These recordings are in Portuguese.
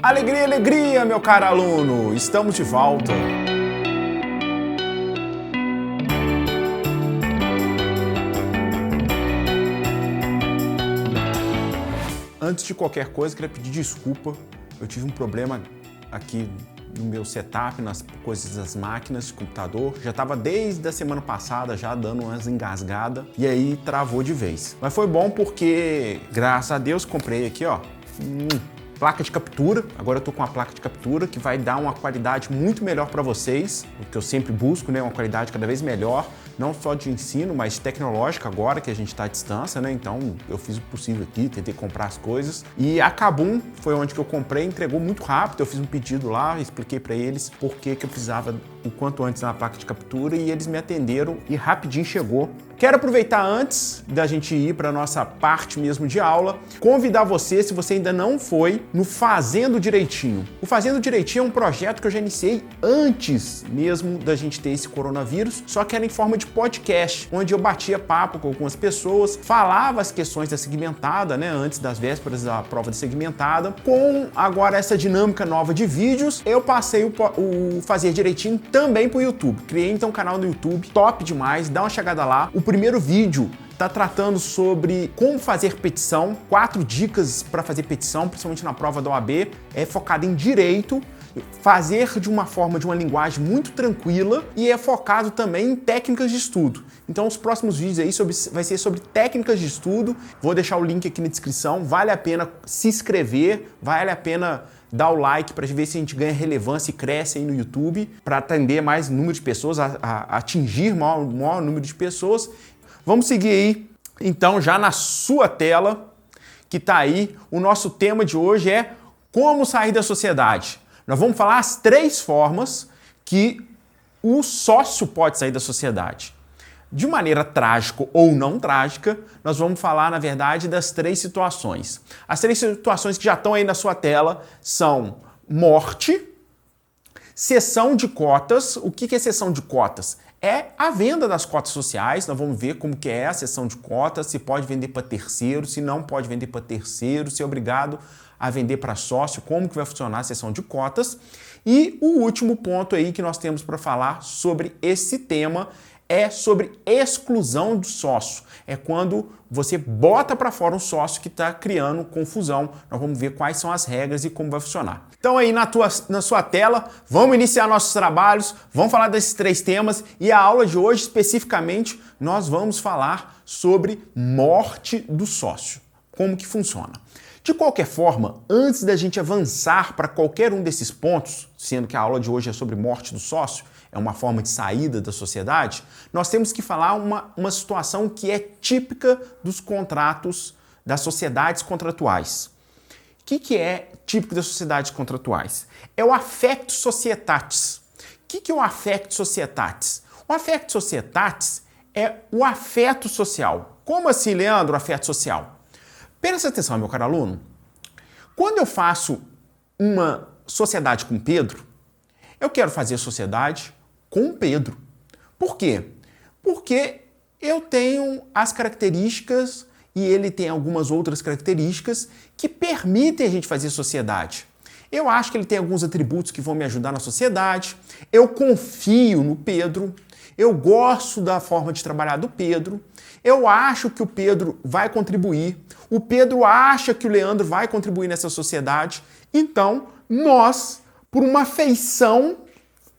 Alegria, alegria, meu caro aluno! Estamos de volta. Antes de qualquer coisa, queria pedir desculpa. Eu tive um problema aqui no meu setup, nas coisas das máquinas de computador. Já estava desde a semana passada já dando umas engasgadas e aí travou de vez. Mas foi bom porque, graças a Deus, comprei aqui, ó, placa de captura. Agora eu tô com uma placa de captura que vai dar uma qualidade muito melhor para vocês, o que eu sempre busco, né? Uma qualidade cada vez melhor, não só de ensino, mas tecnológica agora que a gente está à distância, né? Então eu fiz o possível aqui, tentei comprar as coisas. E a Kabum foi onde que eu comprei, entregou muito rápido. Eu fiz um pedido lá, expliquei para eles por que eu precisava o quanto antes na placa de captura e eles me atenderam e rapidinho chegou. Quero aproveitar antes da gente ir para a nossa parte mesmo de aula, convidar você, se você ainda não foi, no Fazendo Direitinho. O Fazendo Direitinho é um projeto que eu já iniciei antes mesmo da gente ter esse coronavírus, só que era em forma de podcast, onde eu batia papo com algumas pessoas, falava as questões da segmentada, né, antes das vésperas da prova da segmentada. Com agora essa dinâmica nova de vídeos, eu passei o Fazer Direitinho também para o YouTube. Criei então um canal no YouTube, top demais, dá uma chegada lá. O primeiro vídeo está tratando sobre como fazer petição, 4 dicas para fazer petição, principalmente na prova da OAB, é focado em direito, fazer de uma forma, de uma linguagem muito tranquila e é focado também em técnicas de estudo. Então os próximos vídeos aí vai ser sobre técnicas de estudo, vou deixar o link aqui na descrição, vale a pena se inscrever, vale a pena dar o like para ver se a gente ganha relevância e cresce aí no YouTube, para atender mais número de pessoas, atingir maior número de pessoas. Vamos seguir aí, então, já na sua tela, que está aí, o nosso tema de hoje é como sair da sociedade. Nós vamos falar as 3 formas que o sócio pode sair da sociedade. De maneira trágica ou não trágica, nós vamos falar, na verdade, das 3 situações. As 3 situações que já estão aí na sua tela são morte, cessão de cotas. O que é cessão de cotas? É a venda das cotas sociais. Nós vamos ver como que é a cessão de cotas, se pode vender para terceiro, se não pode vender para terceiro, se é obrigado a vender para sócio, como que vai funcionar a cessão de cotas. E o último ponto aí que nós temos para falar sobre esse tema é sobre exclusão do sócio. É quando você bota para fora um sócio que está criando confusão. Nós vamos ver quais são as regras e como vai funcionar. Então aí na sua tela, vamos iniciar nossos trabalhos, vamos falar desses 3 temas e a aula de hoje, especificamente, nós vamos falar sobre morte do sócio. Como que funciona? De qualquer forma, antes da gente avançar para qualquer um desses pontos, sendo que a aula de hoje é sobre morte do sócio, é uma forma de saída da sociedade, nós temos que falar uma situação que é típica dos contratos, das sociedades contratuais. O que é típico das sociedades contratuais? É o affectus societatis. O que é o affectus societatis? O affectus societatis é o afeto social. Como assim, Leandro, afeto social? Presta atenção, meu caro aluno. Quando eu faço uma sociedade com Pedro, eu quero fazer sociedade com Pedro. Por quê? Porque eu tenho as características e ele tem algumas outras características que permitem a gente fazer sociedade. Eu acho que ele tem alguns atributos que vão me ajudar na sociedade, eu confio no Pedro, eu gosto da forma de trabalhar do Pedro, eu acho que o Pedro vai contribuir, o Pedro acha que o Leandro vai contribuir nessa sociedade, então nós, por uma feição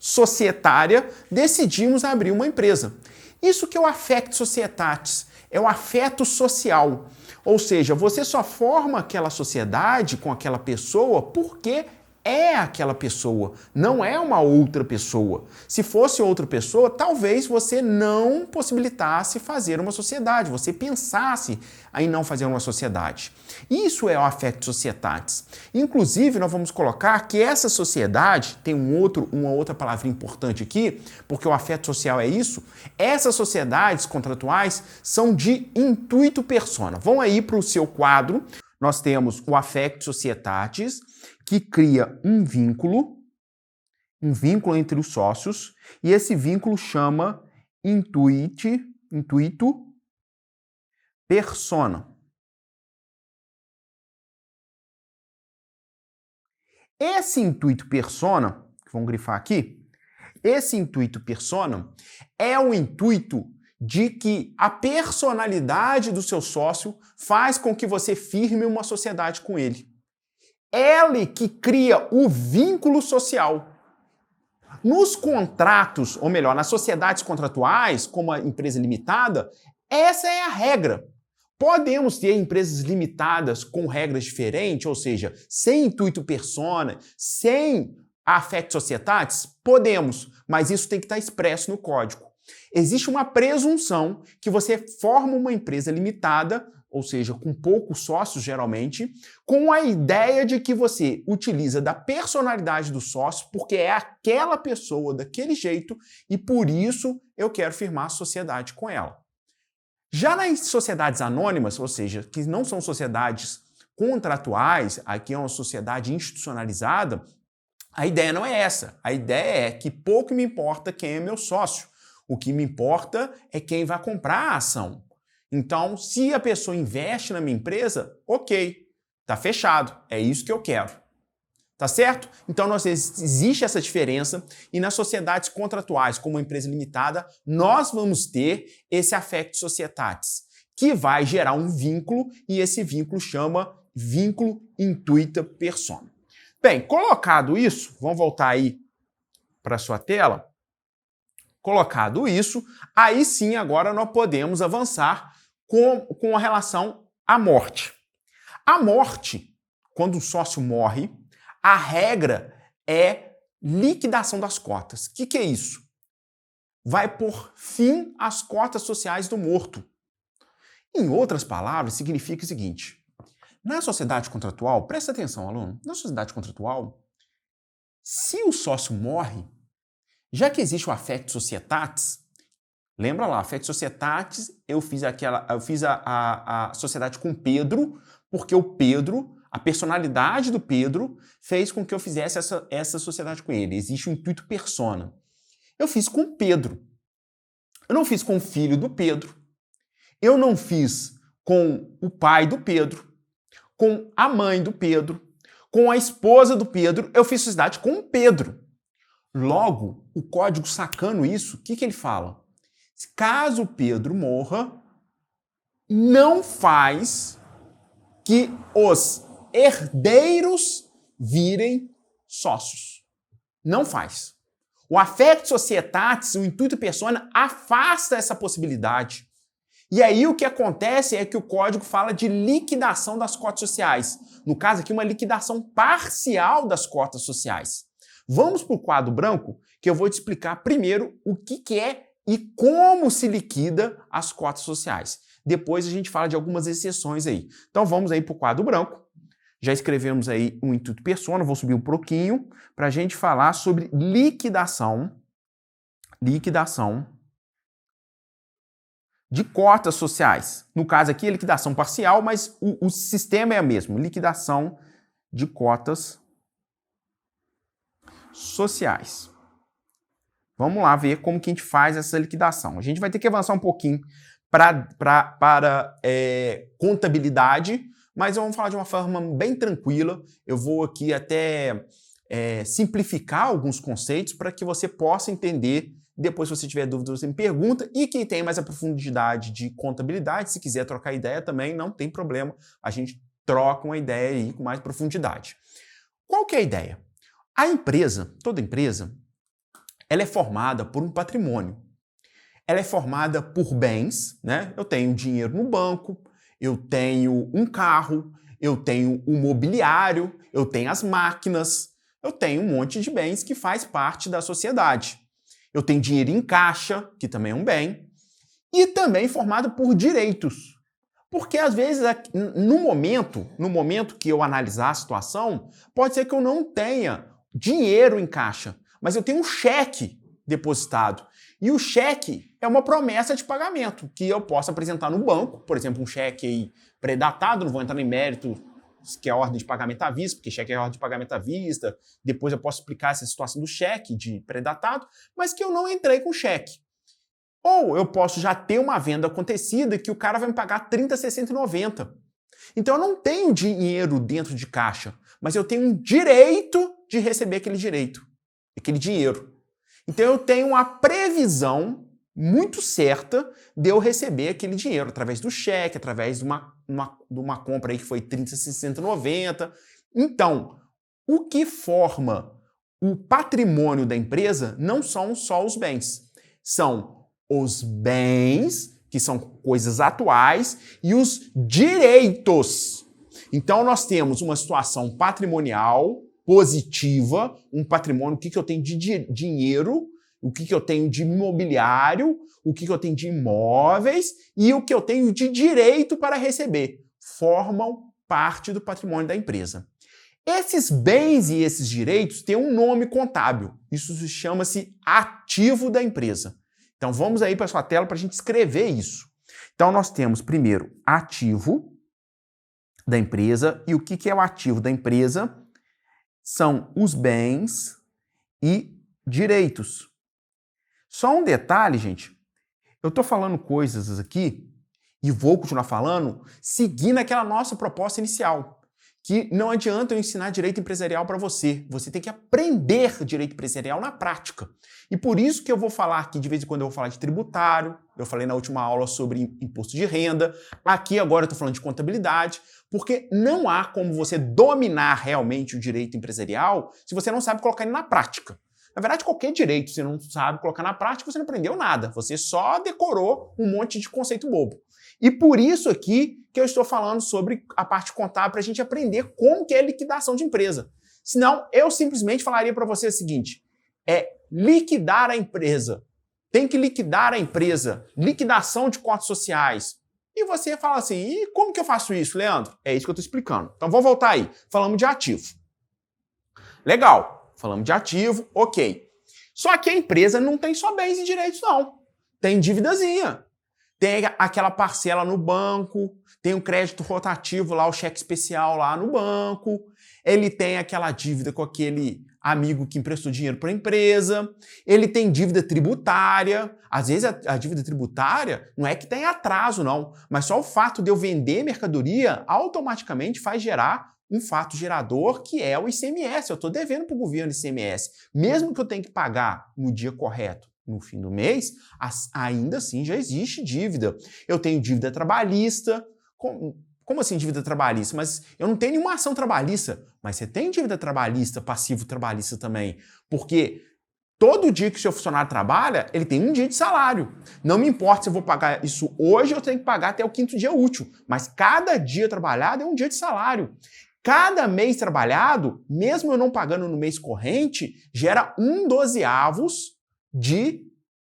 societária, decidimos abrir uma empresa. Isso que é o affectus societatis, é o afeto social. Ou seja, você só forma aquela sociedade com aquela pessoa porque é aquela pessoa, não é uma outra pessoa. Se fosse outra pessoa, talvez você não possibilitasse fazer uma sociedade, você pensasse em não fazer uma sociedade. Isso é o affectus societatis. Inclusive, nós vamos colocar que essa sociedade, tem uma outra palavra importante aqui, porque o afeto social é isso, essas sociedades contratuais são de intuito persona. Vão aí para o seu quadro, nós temos o affectus societatis, que cria um vínculo entre os sócios, e esse vínculo chama intuito persona. Esse intuito persona, vamos grifar aqui, esse intuito persona é o intuito de que a personalidade do seu sócio faz com que você firme uma sociedade com ele. Ele que cria o vínculo social. Nos contratos, ou melhor, nas sociedades contratuais, como a empresa limitada, essa é a regra. Podemos ter empresas limitadas com regras diferentes, ou seja, sem intuito persona, sem affect societatis? Podemos, mas isso tem que estar expresso no código. Existe uma presunção que você forma uma empresa limitada, ou seja, com poucos sócios geralmente, com a ideia de que você utiliza da personalidade do sócio porque é aquela pessoa daquele jeito e por isso eu quero firmar a sociedade com ela. Já nas sociedades anônimas, ou seja, que não são sociedades contratuais, aqui é uma sociedade institucionalizada, a ideia não é essa. A ideia é que pouco me importa quem é meu sócio. O que me importa é quem vai comprar a ação. Então, se a pessoa investe na minha empresa, ok, tá fechado, é isso que eu quero. Tá certo? Então, existe essa diferença e nas sociedades contratuais, como uma empresa limitada, nós vamos ter esse affect societatis, que vai gerar um vínculo e esse vínculo chama vínculo intuita persona. Bem, colocado isso, vamos voltar aí para a sua tela. Colocado isso, aí sim agora nós podemos avançar com a relação à morte. A morte, quando o sócio morre, a regra é liquidação das cotas. O que é isso? Vai pôr fim às cotas sociais do morto. Em outras palavras, significa o seguinte: na sociedade contratual, presta atenção, aluno, na sociedade contratual, se o sócio morre, já que existe o affect societatis, lembra lá, affect societatis, eu fiz a sociedade com Pedro, porque o Pedro, a personalidade do Pedro, fez com que eu fizesse essa sociedade com ele. Existe o intuito persona. Eu fiz com Pedro. Eu não fiz com o filho do Pedro. Eu não fiz com o pai do Pedro, com a mãe do Pedro, com a esposa do Pedro. Eu fiz sociedade com o Pedro. Logo, o código sacando isso, o que ele fala? Caso o Pedro morra, não faz que os herdeiros virem sócios. Não faz. O affect societatis, o intuito persona, afasta essa possibilidade. E aí o que acontece é que o código fala de liquidação das cotas sociais. No caso aqui, uma liquidação parcial das cotas sociais. Vamos para o quadro branco, que eu vou te explicar primeiro o que é e como se liquida as cotas sociais. Depois a gente fala de algumas exceções aí. Então vamos aí para o quadro branco. Já escrevemos aí um intuito persona, vou subir um pouquinho para a gente falar sobre liquidação de cotas sociais. No caso aqui é liquidação parcial, mas o sistema é o mesmo, liquidação de cotas sociais. Vamos lá ver como que a gente faz essa liquidação. A gente vai ter que avançar um pouquinho para contabilidade, mas vamos falar de uma forma bem tranquila. Eu vou aqui até simplificar alguns conceitos para que você possa entender. Depois, se você tiver dúvida, você me pergunta. E quem tem mais a profundidade de contabilidade, se quiser trocar ideia também, não tem problema. A gente troca uma ideia aí com mais profundidade. Qual que é a ideia? A empresa, toda empresa, ela é formada por um patrimônio. Ela é formada por bens, né? Eu tenho dinheiro no banco, eu tenho um carro, eu tenho um mobiliário, eu tenho as máquinas, eu tenho um monte de bens que faz parte da sociedade. Eu tenho dinheiro em caixa, que também é um bem, e também formado por direitos. Porque às vezes, no momento que eu analisar a situação, pode ser que eu não tenha dinheiro em caixa, mas eu tenho um cheque depositado. E o cheque é uma promessa de pagamento que eu posso apresentar no banco, por exemplo, um cheque aí pré-datado, não vou entrar em mérito que é a ordem de pagamento à vista, porque cheque é a ordem de pagamento à vista, depois eu posso explicar essa situação do cheque de pré-datado, mas que eu não entrei com cheque. Ou eu posso já ter uma venda acontecida que o cara vai me pagar 30, 60 e 90. Então eu não tenho dinheiro dentro de caixa, mas eu tenho um direito de receber aquele dinheiro. Então eu tenho uma previsão muito certa de eu receber aquele dinheiro, através do cheque, através de uma compra aí que foi 30, 60, 90. Então, o que forma o patrimônio da empresa não são só os bens, são os bens, que são coisas atuais, e os direitos. Então nós temos uma situação patrimonial positiva, um patrimônio, o que eu tenho de dinheiro, o que eu tenho de imobiliário, o que eu tenho de imóveis e o que eu tenho de direito para receber. Formam parte do patrimônio da empresa. Esses bens e esses direitos têm um nome contábil. Isso chama-se ativo da empresa. Então vamos aí para a sua tela para a gente escrever isso. Então nós temos primeiro ativo da empresa. E o que é o ativo da empresa? São os bens e direitos. Só um detalhe, gente. Eu estou falando coisas aqui e vou continuar falando seguindo aquela nossa proposta inicial, que não adianta eu ensinar direito empresarial para você. Você tem que aprender direito empresarial na prática. E por isso que eu vou falar aqui, de vez em quando eu vou falar de tributário, eu falei na última aula sobre imposto de renda, aqui agora eu estou falando de contabilidade, porque não há como você dominar realmente o direito empresarial se você não sabe colocar ele na prática. Na verdade, qualquer direito, você não sabe colocar na prática, você não aprendeu nada. Você só decorou um monte de conceito bobo. E por isso aqui que eu estou falando sobre a parte contábil para a gente aprender como que é liquidação de empresa. Senão, eu simplesmente falaria para você o seguinte, liquidar a empresa. Tem que liquidar a empresa. Liquidação de cotas sociais. E você fala assim, e como que eu faço isso, Leandro? É isso que eu estou explicando. Então, vamos voltar aí. Falamos de ativo. Legal. Falamos de ativo, ok. Só que a empresa não tem só bens e direitos, não. Tem dívidazinha. Tem aquela parcela no banco, tem o crédito rotativo lá, o cheque especial lá no banco. Ele tem aquela dívida com aquele amigo que emprestou dinheiro para a empresa. Ele tem dívida tributária. Às vezes a dívida tributária não é que tem atraso, não. Mas só o fato de eu vender mercadoria automaticamente faz gerar um fato gerador que é o ICMS. Eu estou devendo para o governo ICMS. Mesmo que eu tenha que pagar no dia correto, no fim do mês, ainda assim já existe dívida. Eu tenho dívida trabalhista. Como assim dívida trabalhista? Mas eu não tenho nenhuma ação trabalhista. Mas você tem dívida trabalhista, passivo trabalhista também. Porque todo dia que o seu funcionário trabalha, ele tem um dia de salário. Não me importa se eu vou pagar isso hoje, eu tenho que pagar até o 5º dia útil. Mas cada dia trabalhado é um dia de salário. Cada mês trabalhado, mesmo eu não pagando no mês corrente, gera 1/12 de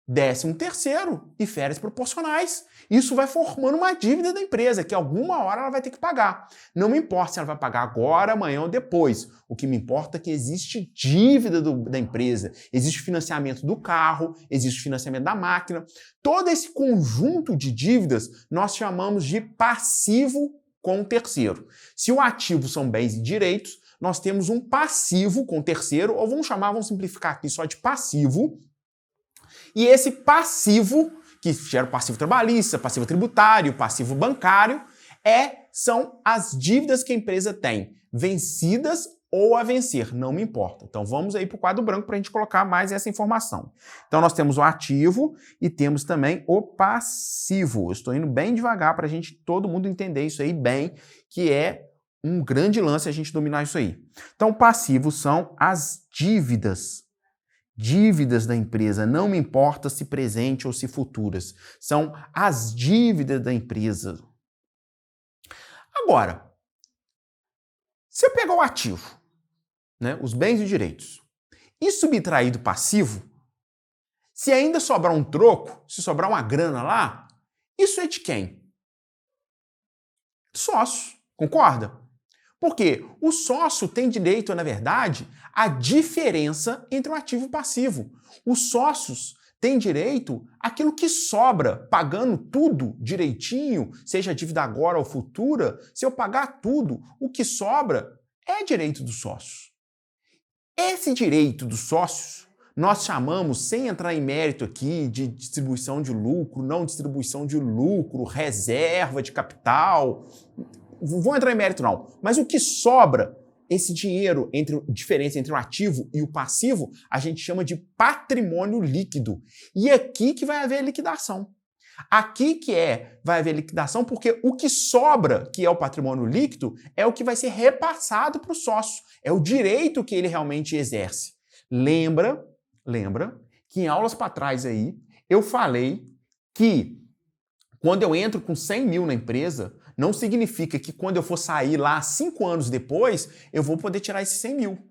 13º e férias proporcionais. Isso vai formando uma dívida da empresa, que alguma hora ela vai ter que pagar. Não me importa se ela vai pagar agora, amanhã ou depois. O que me importa é que existe dívida da empresa, existe financiamento do carro, existe financiamento da máquina. Todo esse conjunto de dívidas nós chamamos de passivo com o terceiro. Se o ativo são bens e direitos, nós temos um passivo com o terceiro, ou vamos simplificar aqui só de passivo. E esse passivo, que gera o passivo trabalhista, passivo tributário, passivo bancário, são as dívidas que a empresa tem, vencidas ou a vencer, não me importa. Então vamos aí para o quadro branco para a gente colocar mais essa informação. Então nós temos o ativo e temos também o passivo. Eu estou indo bem devagar para todo mundo entender isso aí bem, que é um grande lance a gente dominar isso aí. Então passivo são as dívidas. Dívidas da empresa, não me importa se presente ou se futuras. São as dívidas da empresa. Agora, se eu pegar o ativo, né, os bens e direitos, e subtrair do passivo, se ainda sobrar um troco, se sobrar uma grana lá, isso é de quem? Sócio, concorda? Porque o sócio tem direito, na verdade, à diferença entre o ativo e o passivo. Os sócios têm direito àquilo que sobra, pagando tudo direitinho, seja a dívida agora ou futura, se eu pagar tudo, o que sobra é direito dos sócios. Esse direito dos sócios nós chamamos, sem entrar em mérito aqui, de distribuição de lucro, não distribuição de lucro, reserva de capital. Não vou entrar em mérito não, mas o que sobra esse dinheiro, diferença entre o ativo e o passivo, a gente chama de patrimônio líquido. E aqui que vai haver liquidação. Aqui vai haver liquidação porque o que sobra, que é o patrimônio líquido, é o que vai ser repassado para o sócio. É o direito que ele realmente exerce. Lembra que em aulas para trás aí, eu falei que quando eu entro com 100 mil na empresa, não significa que quando eu for sair lá 5 anos depois, eu vou poder tirar esses 100 mil.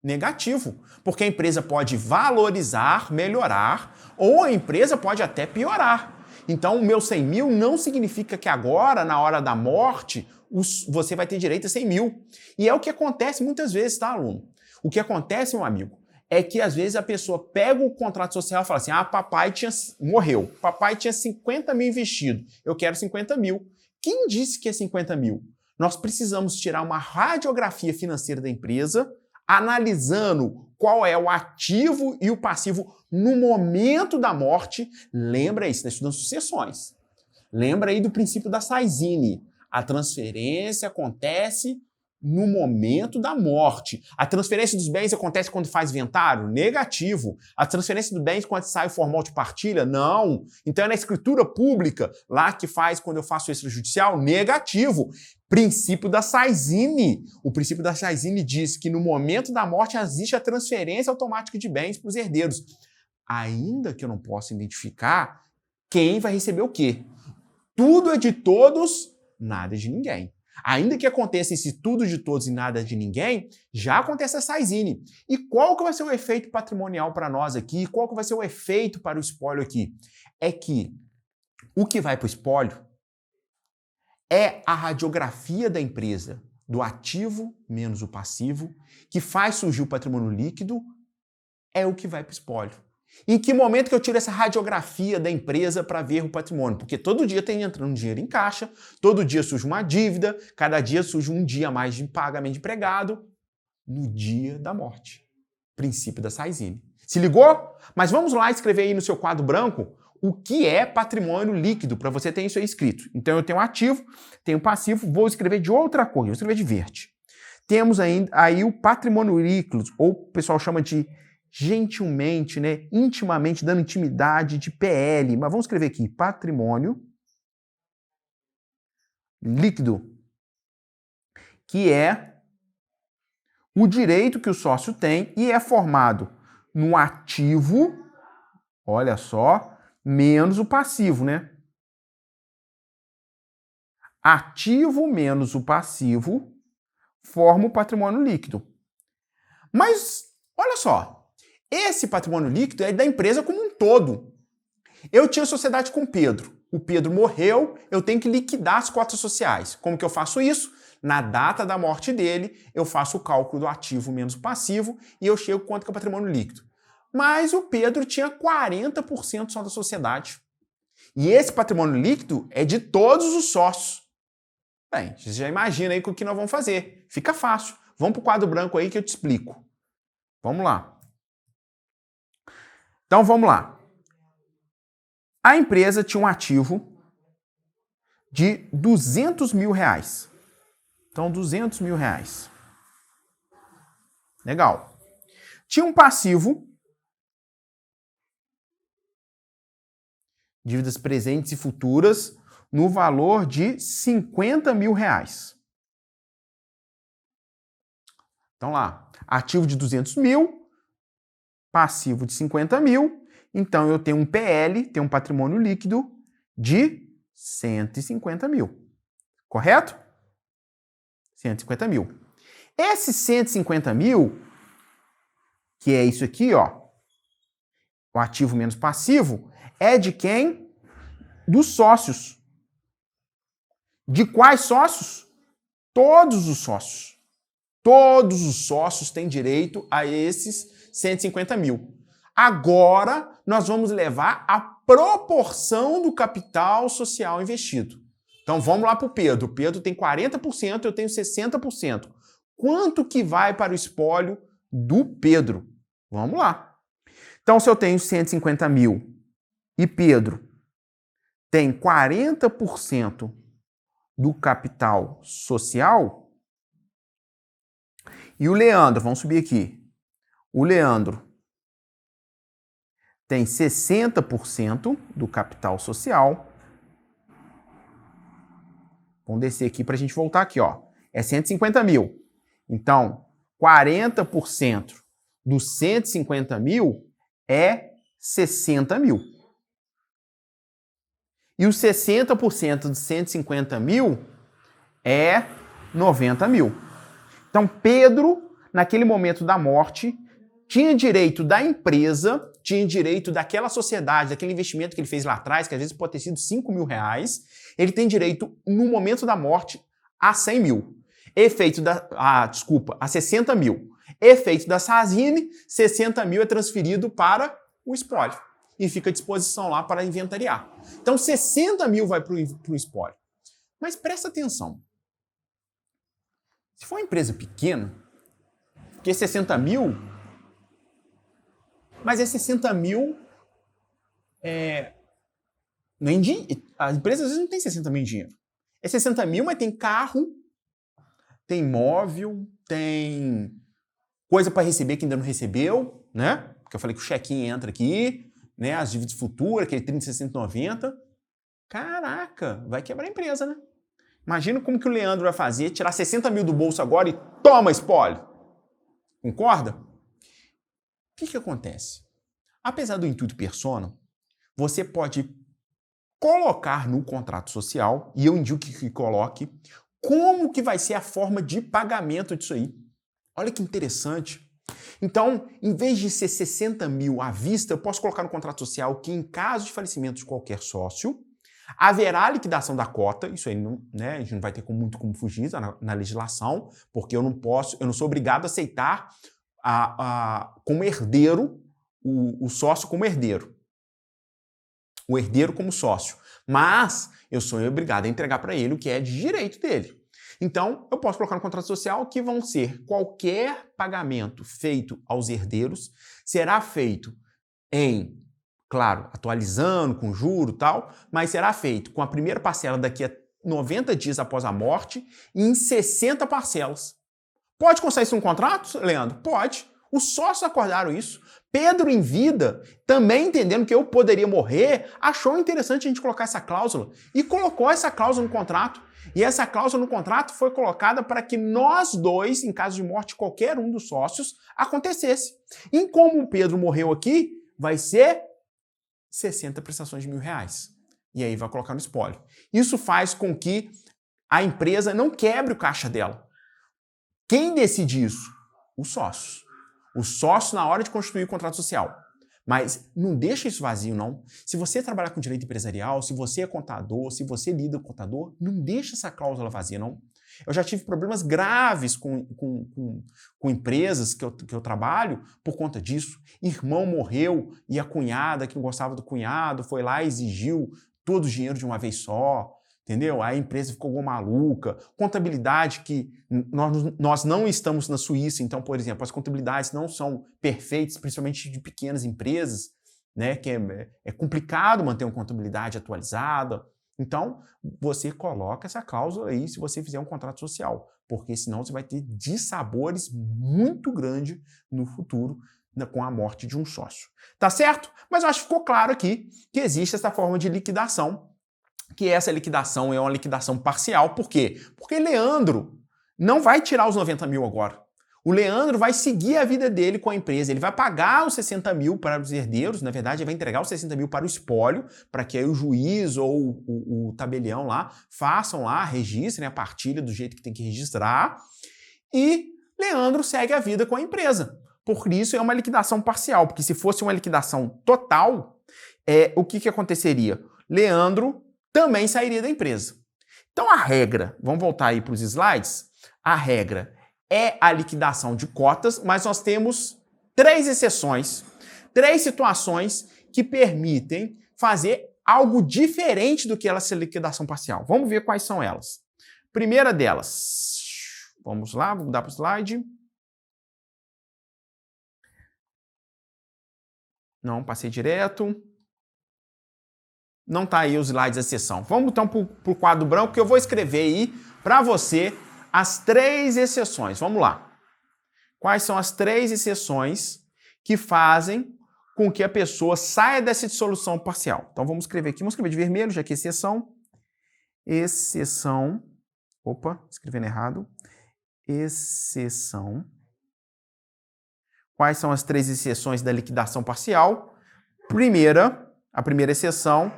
Negativo. Porque a empresa pode valorizar, melhorar, ou a empresa pode até piorar. Então, o meu 100 mil não significa que agora, na hora da morte, você vai ter direito a 100 mil. E é o que acontece muitas vezes, tá, aluno? O que acontece, meu amigo, é que às vezes a pessoa pega o contrato social e fala assim, papai morreu, papai tinha 50 mil investido, eu quero 50 mil. Quem disse que é 50 mil? Nós precisamos tirar uma radiografia financeira da empresa, analisando qual é o ativo e o passivo no momento da morte. Lembra aí, você está estudando sucessões. Lembra aí do princípio da Saizine. A transferência acontece no momento da morte. A transferência dos bens acontece quando faz inventário? Negativo. A transferência dos bens quando sai o formal de partilha? Não. Então é na escritura pública, lá que faz quando eu faço extrajudicial? Negativo. Princípio da Saizine. O princípio da Saizine diz que no momento da morte existe a transferência automática de bens para os herdeiros. Ainda que eu não possa identificar quem vai receber o quê. Tudo é de todos, nada é de ninguém. Ainda que aconteça esse tudo de todos e nada de ninguém, já acontece a Saizine. E qual que vai ser o efeito patrimonial para nós aqui? Qual que vai ser o efeito para o espólio aqui? É que o que vai para o espólio é a radiografia da empresa, do ativo menos o passivo, que faz surgir o patrimônio líquido, é o que vai para o espólio. Em que momento que eu tiro essa radiografia da empresa para ver o patrimônio? Porque todo dia tem entrando dinheiro em caixa, todo dia surge uma dívida, cada dia surge um dia a mais de pagamento de empregado, no dia da morte. Princípio da Saizine. Se ligou? Mas vamos lá escrever aí no seu quadro branco o que é patrimônio líquido, para você ter isso aí escrito. Então eu tenho ativo, tenho passivo, vou escrever de outra cor, vou escrever de verde. Temos aí o patrimônio líquido, ou o pessoal chama de gentilmente, né, intimamente, dando intimidade de PL. Mas vamos escrever aqui, patrimônio líquido, que é o direito que o sócio tem e é formado no ativo, olha só, menos o passivo, né? Ativo menos o passivo forma o patrimônio líquido. Mas, olha só, esse patrimônio líquido é da empresa como um todo. Eu tinha sociedade com o Pedro. O Pedro morreu, eu tenho que liquidar as cotas sociais. Como que eu faço isso? Na data da morte dele, eu faço o cálculo do ativo menos o passivo e eu chego quanto que é o patrimônio líquido. Mas o Pedro tinha 40% só da sociedade. E esse patrimônio líquido é de todos os sócios. Bem, você já imagina aí o que nós vamos fazer. Fica fácil. Vamos para o quadro branco aí que eu te explico. Vamos lá. Então, vamos lá. A empresa tinha um ativo de 200 mil reais. Então, 200 mil reais. Legal. Tinha um passivo, dívidas presentes e futuras, no valor de 50 mil reais. Então, lá, ativo de 200 mil, passivo de 50 mil, então eu tenho um PL, tenho um patrimônio líquido de 150 mil. Correto? 150 mil. Esse 150 mil, que é isso aqui, ó, o ativo menos passivo, é de quem? Dos sócios. De quais sócios? Todos os sócios. Todos os sócios têm direito a esses 150 mil. Agora, nós vamos levar a proporção do capital social investido. Então, vamos lá para o Pedro. O Pedro tem 40%, eu tenho 60%. Quanto que vai para o espólio do Pedro? Vamos lá. Então, se eu tenho 150 mil e Pedro tem 40% do capital social, E o Leandro, vamos subir aqui. O Leandro tem 60% do capital social. Vamos descer aqui para a gente voltar aqui, ó. É 150 mil. Então, 40% dos 150 mil é 60 mil. E os 60% dos 150 mil é 90 mil. Então, Pedro, naquele momento da morte, tinha direito da empresa, tinha direito daquela sociedade, daquele investimento que ele fez lá atrás, que às vezes pode ter sido 5 mil reais, ele tem direito, no momento da morte, a 100 mil. A 60 mil. Efeito da Sazine, 60 mil é transferido para o espólio e fica à disposição lá para inventariar. Então, 60 mil vai para o espólio. Mas presta atenção. Se for uma empresa pequena, porque 60 mil, mas é 60 mil, as empresas às vezes não tem 60 mil em dinheiro. É 60 mil, mas tem carro, tem imóvel, tem coisa para receber que ainda não recebeu, né? Porque eu falei que o check-in entra aqui, né? As dívidas futuras, aquele 30, 60, 90. Caraca, vai quebrar a empresa, né? Imagina como que o Leandro vai fazer, tirar 60 mil do bolso agora e toma espólio. Concorda? O que acontece? Apesar do intuito persona, você pode colocar no contrato social, e eu indico que coloque, como que vai ser a forma de pagamento disso aí. Olha que interessante. Então, em vez de ser 60 mil à vista, eu posso colocar no contrato social que em caso de falecimento de qualquer sócio, haverá liquidação da cota, isso aí não, né, a gente não vai ter muito como fugir na legislação, porque eu não sou obrigado a aceitar como herdeiro, o sócio como herdeiro. O herdeiro como sócio. Mas eu sou obrigado a entregar para ele o que é de direito dele. Então, eu posso colocar no contrato social que vão ser qualquer pagamento feito aos herdeiros será feito claro, atualizando com juro e tal, mas será feito com a primeira parcela daqui a 90 dias após a morte e em 60 parcelas. Pode constar isso no contrato, Leandro? Pode. Os sócios acordaram isso. Pedro, em vida, também entendendo que eu poderia morrer, achou interessante a gente colocar essa cláusula e colocou essa cláusula no contrato. E essa cláusula no contrato foi colocada para que nós dois, em caso de morte de qualquer um dos sócios, acontecesse. E como o Pedro morreu aqui, vai ser 60 prestações de R$1.000. E aí vai colocar no espólio. Isso faz com que a empresa não quebre o caixa dela. Quem decide isso? Os sócios. Os sócios na hora de constituir o contrato social. Mas não deixa isso vazio, não. Se você trabalhar com direito empresarial, se você é contador, se você lida com contador, não deixa essa cláusula vazia, não. Eu já tive problemas graves com empresas que eu trabalho por conta disso. Irmão morreu e a cunhada, que não gostava do cunhado, foi lá e exigiu todo o dinheiro de uma vez só. Entendeu? A empresa ficou maluca. Contabilidade que nós não estamos na Suíça, então, por exemplo, as contabilidades não são perfeitas, principalmente de pequenas empresas, né? Que é complicado manter uma contabilidade atualizada. Então, você coloca essa cláusula aí se você fizer um contrato social, porque senão você vai ter dissabores muito grandes no futuro com a morte de um sócio. Tá certo? Mas eu acho que ficou claro aqui que existe essa forma de liquidação, que essa liquidação é uma liquidação parcial. Por quê? Porque Leandro não vai tirar os 90 mil agora. O Leandro vai seguir a vida dele com a empresa. Ele vai pagar os 60 mil para os herdeiros, na verdade, ele vai entregar os 60 mil para o espólio, para que aí o juiz ou o tabelião lá façam lá, registrem a partilha do jeito que tem que registrar. E Leandro segue a vida com a empresa. Por isso é uma liquidação parcial, porque se fosse uma liquidação total, o que aconteceria? Leandro também sairia da empresa. Então a regra, vamos voltar aí para os slides, a regra é a liquidação de cotas, mas nós temos 3 exceções, 3 situações que permitem fazer algo diferente do que essa liquidação parcial. Vamos ver quais são elas. Primeira delas, vamos lá, vou mudar para o slide. Não, passei direto. Não está aí os slides da sessão. Vamos então para o quadro branco, que eu vou escrever aí para você as 3 exceções. Vamos lá. Quais são as 3 exceções que fazem com que a pessoa saia dessa dissolução parcial? Então vamos escrever aqui, vamos escrever de vermelho, já que é exceção. Exceção. Opa, escrevendo errado. Exceção. Quais são as 3 exceções da liquidação parcial? A primeira exceção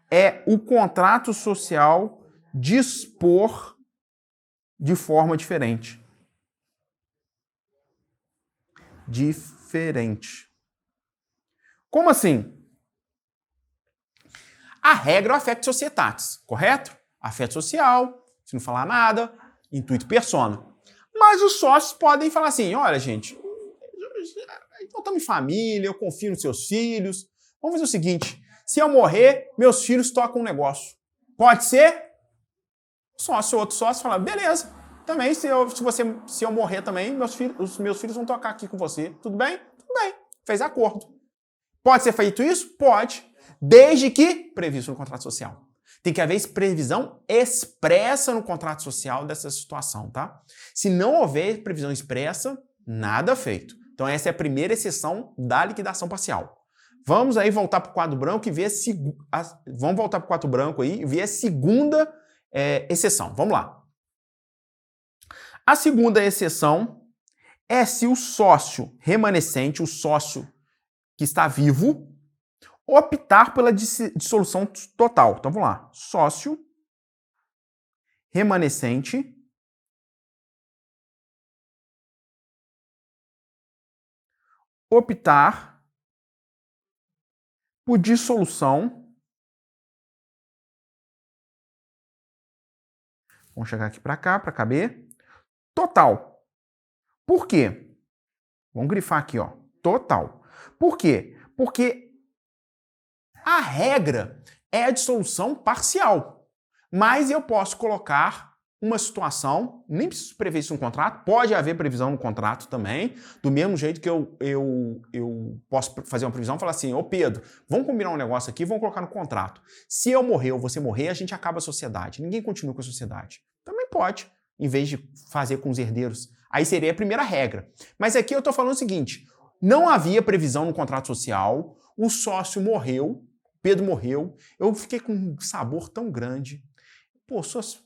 é o contrato social dispor de forma diferente. Como assim? A regra é o affectio societatis, correto? Afeto social, se não falar nada, intuito persona. Mas os sócios podem falar assim, olha gente, então estamos em família, eu confio nos seus filhos, vamos fazer o seguinte, se eu morrer, meus filhos tocam um negócio. Pode ser? Outro sócio fala, beleza, também se eu morrer também, os meus filhos vão tocar aqui com você. Tudo bem? Tudo bem. Fez acordo. Pode ser feito isso? Pode. Desde que previsto no contrato social. Tem que haver previsão expressa no contrato social dessa situação, tá? Se não houver previsão expressa, nada feito. Então essa é a primeira exceção da liquidação parcial. Vamos aí voltar para o quadro branco e ver a segunda exceção. Vamos lá. A segunda exceção é se o sócio remanescente, o sócio que está vivo, optar pela dissolução total. Então vamos lá. Sócio remanescente optar por dissolução. Vamos chegar aqui para cá, para caber. Total. Por quê? Vamos grifar aqui, ó. Total. Por quê? Porque a regra é a dissolução parcial. Mas eu posso colocar uma situação, nem preciso prever isso no contrato, pode haver previsão no contrato também, do mesmo jeito que eu posso fazer uma previsão e falar assim, ô Pedro, vamos combinar um negócio aqui, vamos colocar no contrato. Se eu morrer ou você morrer, a gente acaba a sociedade. Ninguém continua com a sociedade. Também pode, em vez de fazer com os herdeiros. Aí seria a primeira regra. Mas aqui eu estou falando o seguinte, não havia previsão no contrato social, o sócio morreu, Pedro morreu, eu fiquei com um sabor tão grande. Pô,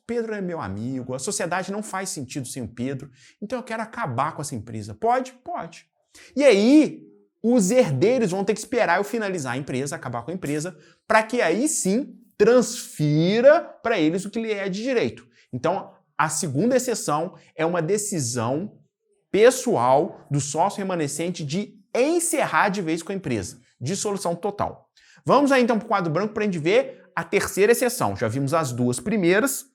Pedro é meu amigo, a sociedade não faz sentido sem o Pedro, então eu quero acabar com essa empresa. Pode? Pode. E aí, os herdeiros vão ter que esperar eu finalizar a empresa, acabar com a empresa, para que aí sim transfira para eles o que lhe é de direito. Então, a segunda exceção é uma decisão pessoal do sócio remanescente de encerrar de vez com a empresa. Dissolução total. Vamos aí então para o quadro branco para a gente ver a terceira exceção. Já vimos as duas primeiras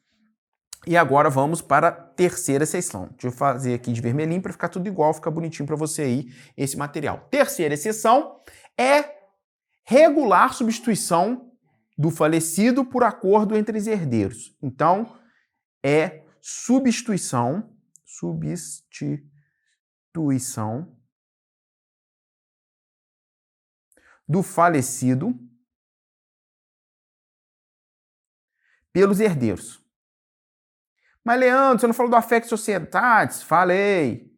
e agora vamos para a terceira exceção. Deixa eu fazer aqui de vermelhinho para ficar tudo igual, ficar bonitinho para você aí esse material. Terceira exceção é regular substituição do falecido por acordo entre os herdeiros. Então, é substituição do falecido pelos herdeiros. Mas, Leandro, você não falou do affectio societatis? Falei.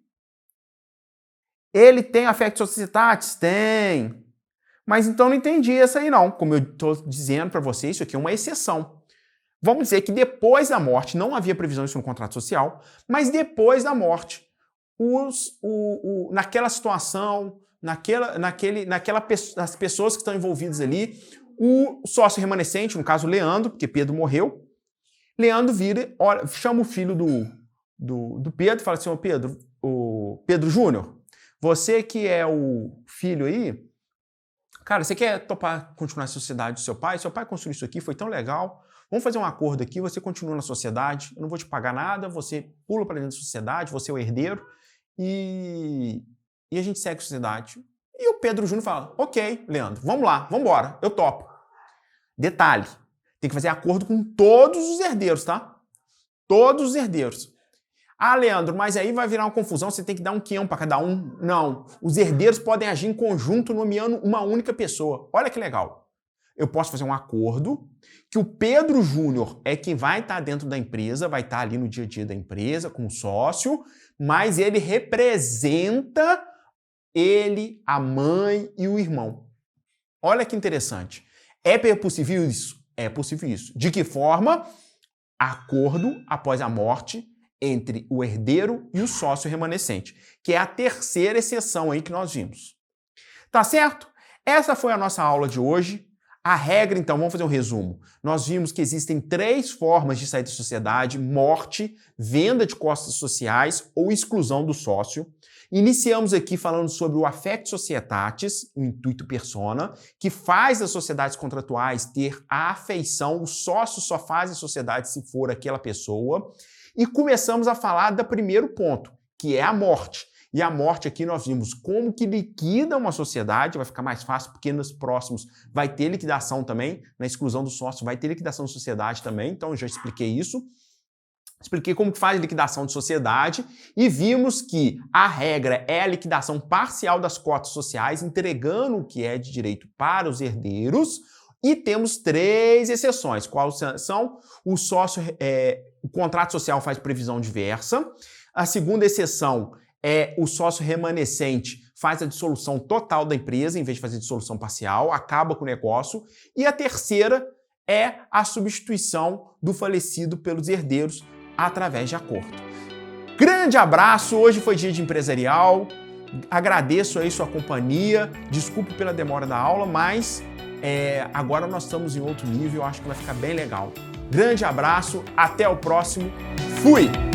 Ele tem affectio societatis? Tem. Mas então não entendi essa aí não. Como eu estou dizendo para vocês, isso aqui é uma exceção. Vamos dizer que depois da morte, não havia previsão disso no contrato social, mas depois da morte, naquela situação, as pessoas que estão envolvidas ali, o sócio remanescente, no caso Leandro, porque Pedro morreu, Leandro vira, chama o filho do Pedro e fala assim, o Pedro Júnior, você que é o filho aí, cara, você quer topar continuar a sociedade do seu pai? Seu pai construiu isso aqui, foi tão legal. Vamos fazer um acordo aqui, você continua na sociedade, eu não vou te pagar nada, você pula para dentro da sociedade, você é o herdeiro e a gente segue a sociedade. E o Pedro Júnior fala, ok, Leandro, vamos lá, vamos embora, eu topo. Detalhe, tem que fazer acordo com todos os herdeiros, tá? Todos os herdeiros. Ah, Leandro, mas aí vai virar uma confusão, você tem que dar um quinhão para cada um. Não, os herdeiros podem agir em conjunto nomeando uma única pessoa. Olha que legal. eu posso fazer um acordo que o Pedro Júnior é quem vai estar dentro da empresa, vai estar ali no dia a dia da empresa, como sócio, mas ele representa ele, a mãe e o irmão. Olha que interessante. É possível isso? É possível isso. De que forma? Acordo após a morte entre o herdeiro e o sócio remanescente, que é a terceira exceção aí que nós vimos. Tá certo? Essa foi a nossa aula de hoje. A regra, então, vamos fazer um resumo. Nós vimos que existem 3 formas de sair da sociedade: morte, venda de costas sociais ou exclusão do sócio. Iniciamos aqui falando sobre o affectio societatis, o intuito persona, que faz as sociedades contratuais ter a afeição, o sócio só faz a sociedade se for aquela pessoa. E começamos a falar do primeiro ponto, que é a morte. E a morte aqui nós vimos como que liquida uma sociedade, vai ficar mais fácil porque nos próximos vai ter liquidação também, na exclusão do sócio vai ter liquidação de sociedade também, então eu já expliquei isso. Expliquei como que faz a liquidação de sociedade e vimos que a regra é a liquidação parcial das cotas sociais, entregando o que é de direito para os herdeiros, e temos 3 exceções. Quais são? O contrato social faz previsão diversa. A segunda exceção é o sócio remanescente faz a dissolução total da empresa, em vez de fazer dissolução parcial, acaba com o negócio. E a terceira é a substituição do falecido pelos herdeiros através de acordo. Grande abraço, hoje foi dia de empresarial, agradeço aí sua companhia, desculpe pela demora da aula, mas agora nós estamos em outro nível, acho que vai ficar bem legal. Grande abraço, até o próximo, fui!